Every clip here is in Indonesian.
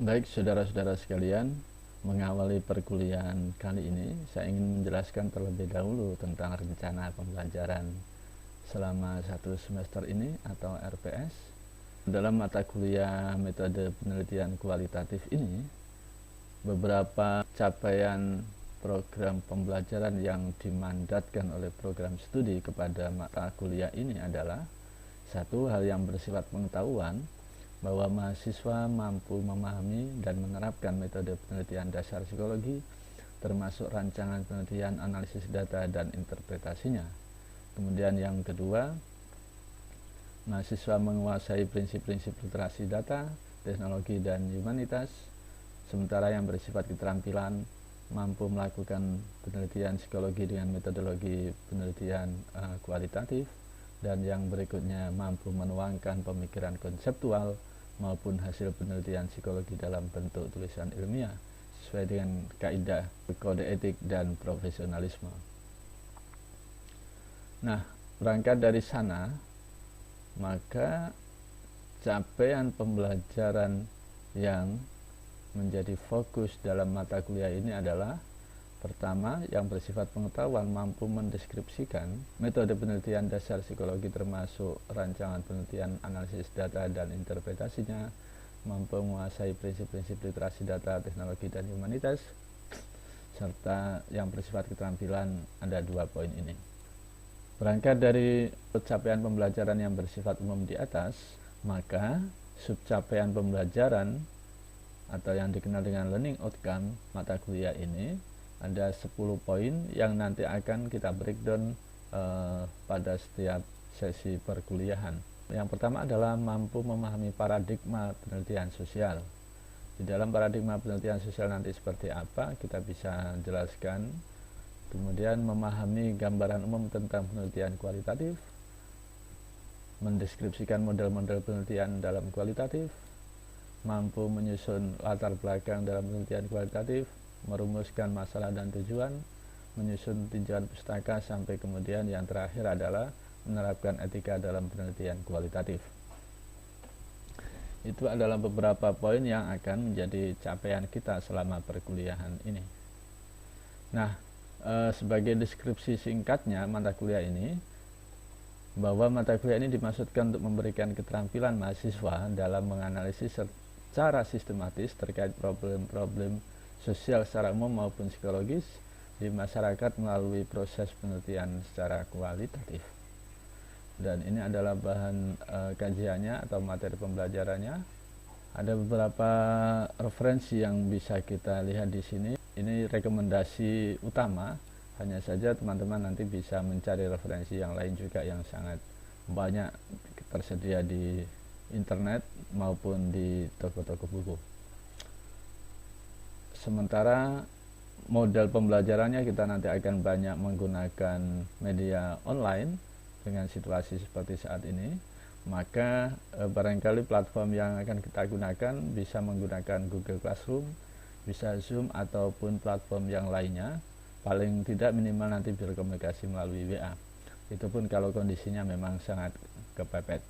Baik, saudara-saudara sekalian, mengawali perkuliahan kali ini, saya ingin menjelaskan terlebih dahulu tentang rencana pembelajaran selama satu semester ini atau RPS. Dalam mata kuliah metode penelitian kualitatif ini, beberapa capaian program pembelajaran yang dimandatkan oleh program studi kepada mata kuliah ini adalah satu, hal yang bersifat pengetahuan, bahwa mahasiswa mampu memahami dan menerapkan metode penelitian dasar psikologi, termasuk rancangan penelitian, analisis data, dan interpretasinya. Kemudian yang kedua, mahasiswa menguasai prinsip-prinsip literasi data, teknologi, dan humanitas, sementara yang bersifat keterampilan mampu melakukan penelitian psikologi dengan metodologi penelitian kualitatif, dan yang berikutnya mampu menuangkan pemikiran konseptual maupun hasil penelitian psikologi dalam bentuk tulisan ilmiah sesuai dengan kaidah kode etik dan profesionalisme. Nah, berangkat dari sana, maka capaian pembelajaran yang menjadi fokus dalam mata kuliah ini adalah: pertama, yang bersifat pengetahuan mampu mendeskripsikan metode penelitian dasar psikologi termasuk rancangan penelitian, analisis data, dan interpretasinya, mampu menguasai prinsip-prinsip literasi data, teknologi, dan humanitas, serta yang bersifat keterampilan. Ada dua poin ini. Berangkat dari capaian pembelajaran yang bersifat umum di atas, maka subcapaian pembelajaran atau yang dikenal dengan learning outcome mata kuliah ini ada 10 poin yang nanti akan kita breakdown pada setiap sesi perkuliahan. Yang pertama adalah mampu memahami paradigma penelitian sosial. Di dalam paradigma penelitian sosial nanti seperti apa kita bisa jelaskan. Kemudian memahami gambaran umum tentang penelitian kualitatif, mendeskripsikan model-model penelitian dalam kualitatif, mampu menyusun latar belakang dalam penelitian kualitatif, merumuskan masalah dan tujuan, menyusun tinjauan pustaka, sampai kemudian yang terakhir adalah menerapkan etika dalam penelitian kualitatif. Itu adalah beberapa poin yang akan menjadi capaian kita selama perkuliahan ini. Nah, sebagai deskripsi singkatnya mata kuliah ini, bahwa mata kuliah ini dimaksudkan untuk memberikan keterampilan mahasiswa dalam menganalisis secara sistematis terkait problem-problem sosial secara umum maupun psikologis di masyarakat melalui proses penelitian secara kualitatif. Dan ini adalah bahan kajiannya atau materi pembelajarannya. Ada beberapa referensi yang bisa kita lihat di sini. Ini rekomendasi utama, hanya saja teman-teman nanti bisa mencari referensi yang lain juga yang sangat banyak tersedia di internet maupun di toko-toko buku. Sementara model pembelajarannya kita nanti akan banyak menggunakan media online dengan situasi seperti saat ini, maka barangkali platform yang akan kita gunakan bisa menggunakan Google Classroom, bisa Zoom, ataupun platform yang lainnya. Paling tidak minimal nanti berkomunikasi melalui WA. Itu pun kalau kondisinya memang sangat kepepet.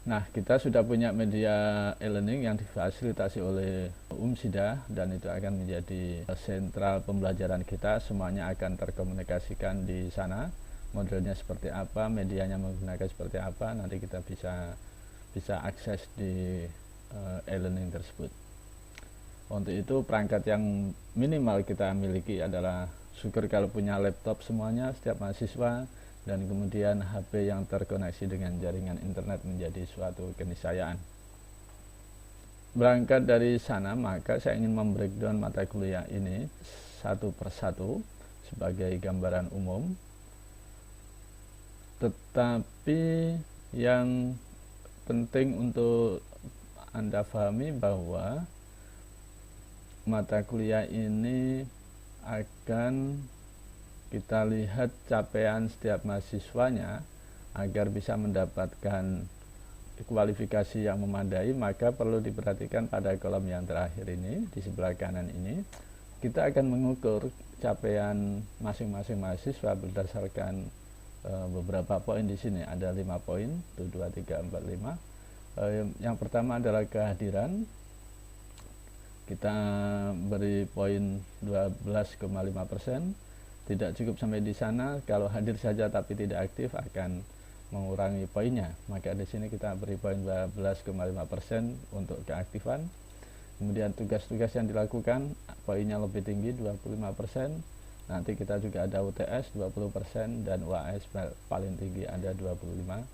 Nah, kita sudah punya media e-learning yang difasilitasi oleh UMSIDA, dan itu akan menjadi sentral pembelajaran kita. Semuanya akan terkomunikasikan di sana. Modelnya seperti apa, medianya menggunakan seperti apa, nanti kita bisa akses di e-learning tersebut. Untuk itu perangkat yang minimal kita miliki adalah, syukur kalau punya laptop semuanya setiap mahasiswa, dan kemudian HP yang terkoneksi dengan jaringan internet menjadi suatu keniscayaan. Berangkat dari sana, maka saya ingin membreakdown mata kuliah ini satu persatu sebagai gambaran umum. Tetapi yang penting untuk Anda pahami bahwa mata kuliah ini akan kita lihat capaian setiap mahasiswanya agar bisa mendapatkan kualifikasi yang memadai, maka perlu diperhatikan pada kolom yang terakhir ini, di sebelah kanan ini. Kita akan mengukur capaian masing-masing mahasiswa berdasarkan beberapa poin di sini. Ada 5 poin, 1, 2, 3, 4, 5. Yang pertama adalah kehadiran. kita beri poin 12,5%. Tidak cukup sampai di sana, kalau hadir saja tapi tidak aktif akan mengurangi poinnya. Maka di sini kita beri poin 12,5% untuk keaktifan. Kemudian tugas-tugas yang dilakukan poinnya lebih tinggi 25%. Nanti kita juga ada UTS 20% dan UAS paling tinggi ada 25%.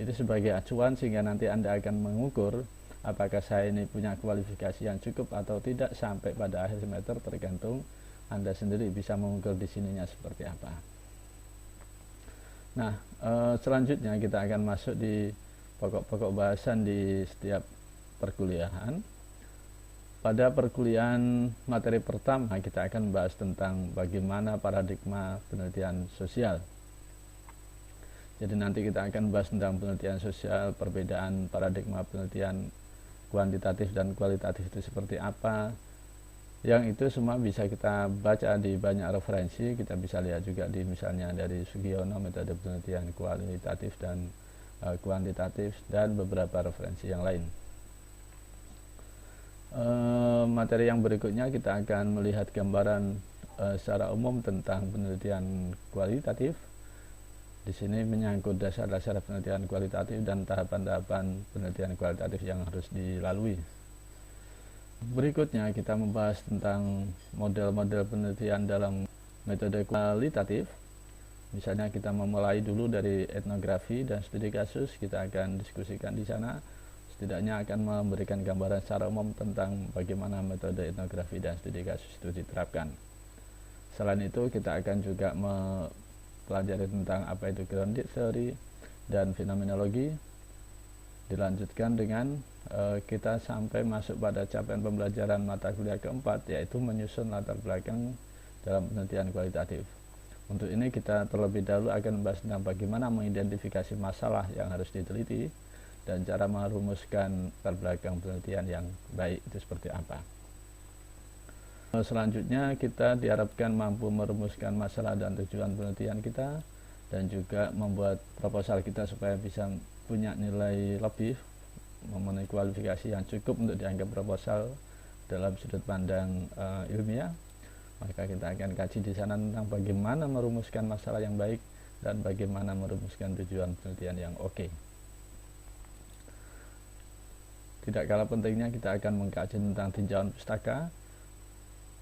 Itu sebagai acuan sehingga nanti Anda akan mengukur apakah saya ini punya kualifikasi yang cukup atau tidak sampai pada akhir semester, tergantung Anda sendiri bisa mengukur di sininya seperti apa. Nah, selanjutnya kita akan masuk di pokok-pokok bahasan di setiap perkuliahan. Pada perkuliahan materi pertama kita akan bahas tentang bagaimana paradigma penelitian sosial. Jadi nanti kita akan bahas tentang penelitian sosial, perbedaan paradigma penelitian kuantitatif dan kualitatif itu seperti apa. Yang itu semua bisa kita baca di banyak referensi. Kita bisa lihat juga di misalnya dari Sugiono, metode penelitian kualitatif dan kuantitatif, dan beberapa referensi yang lain. Materi yang berikutnya kita akan melihat gambaran secara umum tentang penelitian kualitatif. Di sini menyangkut dasar-dasar penelitian kualitatif dan tahapan-tahapan penelitian kualitatif yang harus dilalui. Berikutnya kita membahas tentang model-model penelitian dalam metode kualitatif. Misalnya kita memulai dulu dari etnografi dan studi kasus, kita akan diskusikan di sana. Setidaknya akan memberikan gambaran secara umum tentang bagaimana metode etnografi dan studi kasus itu diterapkan. Selain itu kita akan juga mempelajari tentang apa itu grounded theory dan fenomenologi. Dilanjutkan dengan kita sampai masuk pada capaian pembelajaran mata kuliah keempat, yaitu menyusun latar belakang dalam penelitian kualitatif. Untuk ini kita terlebih dahulu akan membahas tentang bagaimana mengidentifikasi masalah yang harus diteliti dan cara merumuskan latar belakang penelitian yang baik itu seperti apa. Selanjutnya kita diharapkan mampu merumuskan masalah dan tujuan penelitian kita, dan juga membuat proposal kita supaya bisa punya nilai lebih, memenuhi kualifikasi yang cukup untuk dianggap proposal dalam sudut pandang ilmiah. Maka kita akan kaji di sana tentang bagaimana merumuskan masalah yang baik dan bagaimana merumuskan tujuan penelitian yang oke. Tidak kalah pentingnya kita akan mengkaji tentang tinjauan pustaka,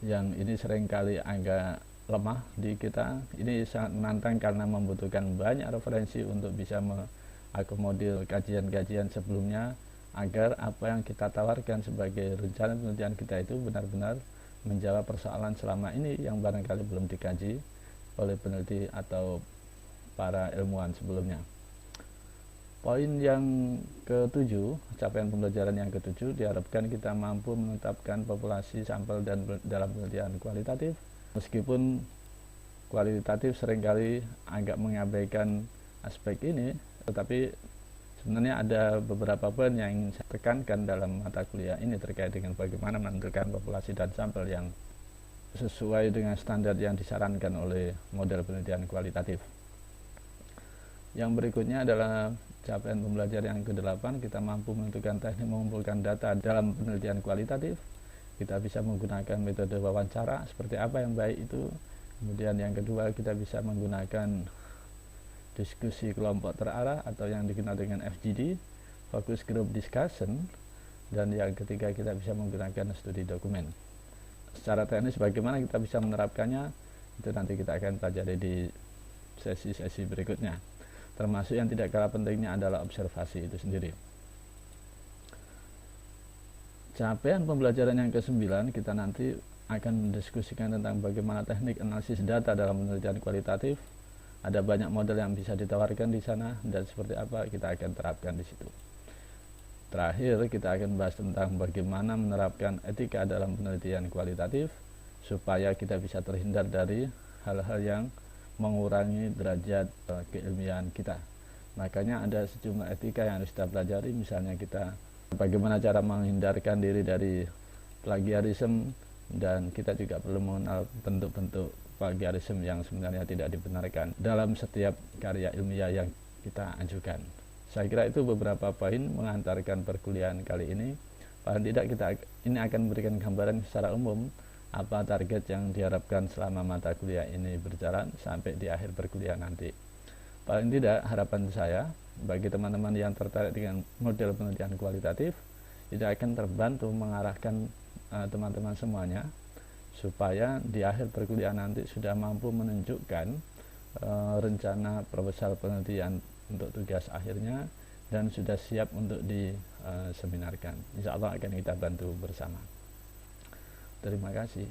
yang ini seringkali agak lemah di kita. Ini sangat menantang karena membutuhkan banyak referensi untuk bisa mengakomodir kajian-kajian sebelumnya, agar apa yang kita tawarkan sebagai rencana penelitian kita itu benar-benar menjawab persoalan selama ini yang barangkali belum dikaji oleh peneliti atau para ilmuwan sebelumnya. Poin yang ketujuh, capaian pembelajaran yang ketujuh, diharapkan kita mampu menetapkan populasi sampel dan dalam penelitian kualitatif. Meskipun kualitatif seringkali agak mengabaikan aspek ini, tetapi sebenarnya ada beberapa poin yang ingin saya tekankan dalam mata kuliah ini terkait dengan bagaimana menentukan populasi dan sampel yang sesuai dengan standar yang disarankan oleh model penelitian kualitatif. Yang berikutnya adalah capaian pembelajaran yang ke-8, kita mampu menentukan teknik mengumpulkan data dalam penelitian kualitatif. Kita bisa menggunakan metode wawancara, seperti apa yang baik itu. Kemudian yang kedua, kita bisa menggunakan diskusi kelompok terarah atau yang dikenal dengan FGD, Focus Group Discussion. Dan yang ketiga, kita bisa menggunakan studi dokumen. Secara teknis bagaimana kita bisa menerapkannya, itu nanti kita akan pelajari di sesi-sesi berikutnya. Termasuk yang tidak kalah pentingnya adalah observasi itu sendiri. Capaian pembelajaran yang ke-9, kita nanti akan mendiskusikan tentang bagaimana teknik analisis data dalam penelitian kualitatif. Ada banyak model yang bisa ditawarkan di sana, dan seperti apa kita akan terapkan di situ. Terakhir, kita akan bahas tentang bagaimana menerapkan etika dalam penelitian kualitatif supaya kita bisa terhindar dari hal-hal yang mengurangi derajat keilmiahan kita. Makanya ada sejumlah etika yang harus kita pelajari, misalnya kita bagaimana cara menghindarkan diri dari plagiarisme, dan kita juga perlu mengenal bentuk-bentuk plagiarisme yang sebenarnya tidak dibenarkan dalam setiap karya ilmiah yang kita ajukan. Saya kira itu beberapa poin mengantarkan perkuliahan kali ini. Paling tidak ini akan memberikan gambaran secara umum apa target yang diharapkan selama mata kuliah ini berjalan sampai di akhir perkuliahan nanti. Paling tidak harapan saya bagi teman-teman yang tertarik dengan model penelitian kualitatif, itu akan terbantu mengarahkan teman-teman semuanya supaya di akhir perkuliahan nanti sudah mampu menunjukkan rencana proposal penelitian untuk tugas akhirnya dan sudah siap untuk diseminarkan. Insya Allah akan kita bantu bersama. Terima kasih.